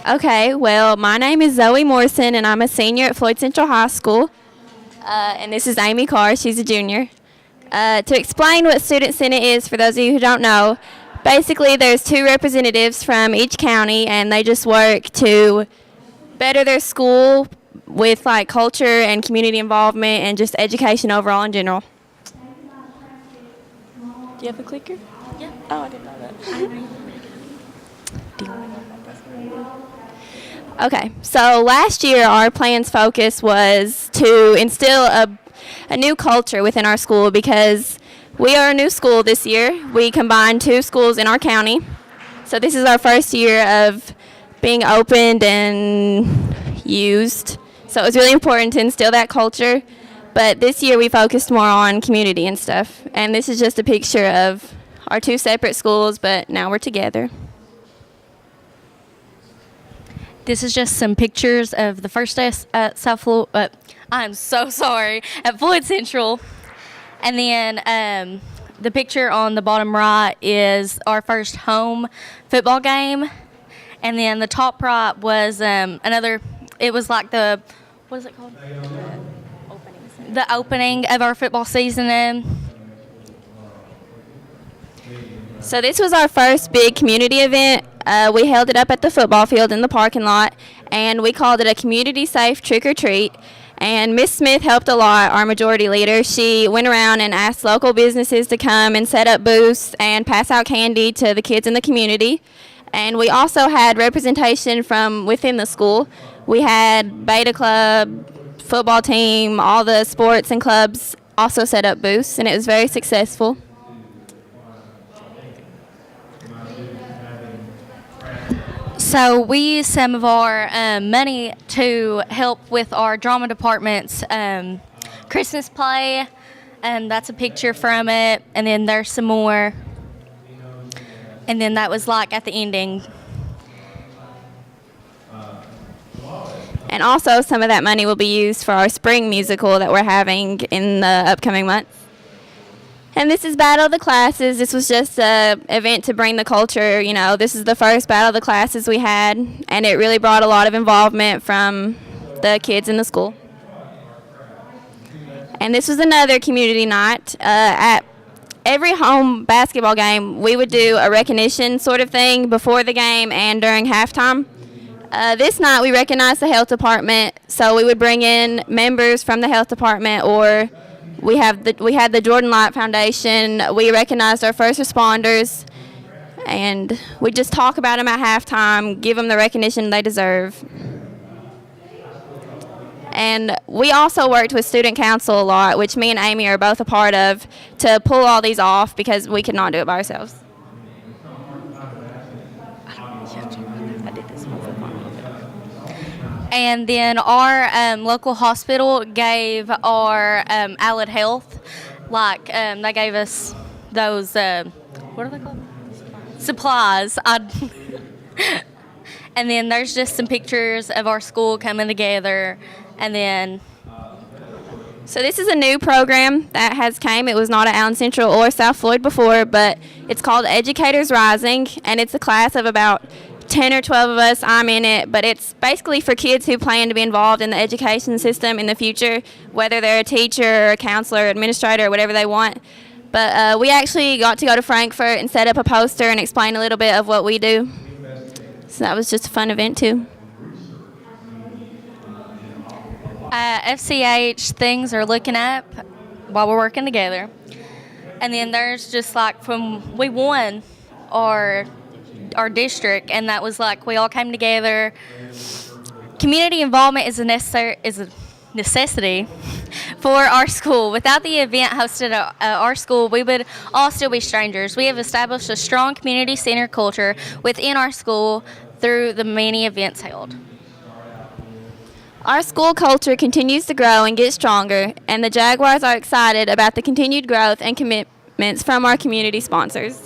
Okay, well, my name is Zoie Morrison, and I'm a senior at Floyd Central High School. And this is Amy Carr. She's a junior. To explain what Student Senate is, for those of you who don't know, basically there's two representatives from each county, and they just work to better their school with like culture and community involvement and just education overall in general. Do you have a clicker? Yeah. Oh, I didn't know that. Okay, so last year our plan's focus was to instill a new culture within our school because we are a new school this year. We combined two schools in our county. So this is our first year of being opened and used. So it was really important to instill that culture. But this year we focused more on community and stuff. And this is just a picture of our two separate schools, but now we're together. This is just some pictures of the first day at South Floyd. I'm so sorry, at Floyd Central. And then the picture on the bottom right is our first home football game. And then the top right was it was like what is it called? The opening of our football season. So this was our first big community event. We held it up at the football field in the parking lot, and we called it a community-safe trick-or-treat. And Miss Smith helped a lot, our majority leader. She went around and asked local businesses to come and set up booths and pass out candy to the kids in the community. And we also had representation from within the school. We had Beta Club, football team, all the sports and clubs also set up booths, and it was very successful. So we used some of our money to help with our drama department's Christmas play, and that's a picture from it. And then there's some more, and then that was like at the ending. And also some of that money will be used for our spring musical that we're having in the upcoming months. And this is Battle of the Classes. This was just an event to bring the culture. You know, this is the first Battle of the Classes we had, and it really brought a lot of involvement from the kids in the school. And this was another community night. At every home basketball game, we would do a recognition sort of thing before the game and during halftime. This night we recognized the health department, so we would bring in members from the health department, or we had the Jordan Light Foundation. We recognized our first responders, and we just talk about them at halftime, give them the recognition they deserve. And we also worked with student council a lot, which me and Amy are both a part of, to pull all these off because we could not do it by ourselves. And then our local hospital gave our Allied Health, they gave us those, what are they called? Supplies. And then there's just some pictures of our school coming together. And then, so this is a new program that has came. It was not at Allen Central or South Floyd before, but it's called Educators Rising, and it's a class of about 10 or 12 of us. I'm in it, but it's basically for kids who plan to be involved in the education system in the future, whether they're a teacher or a counselor, administrator, or whatever they want. But we actually got to go to Frankfurt and set up a poster and explain a little bit of what we do. So that was just a fun event too. FCH, things are looking up while we're working together. And then there's just we won our district, and that was we all came together. Community involvement is a necessity for our school. Without the event hosted at our school, we would all still be strangers. We have established a strong community center culture within our school through the many events held. Our school culture continues to grow and get stronger, and the Jaguars are excited about the continued growth and commitments from our community sponsors.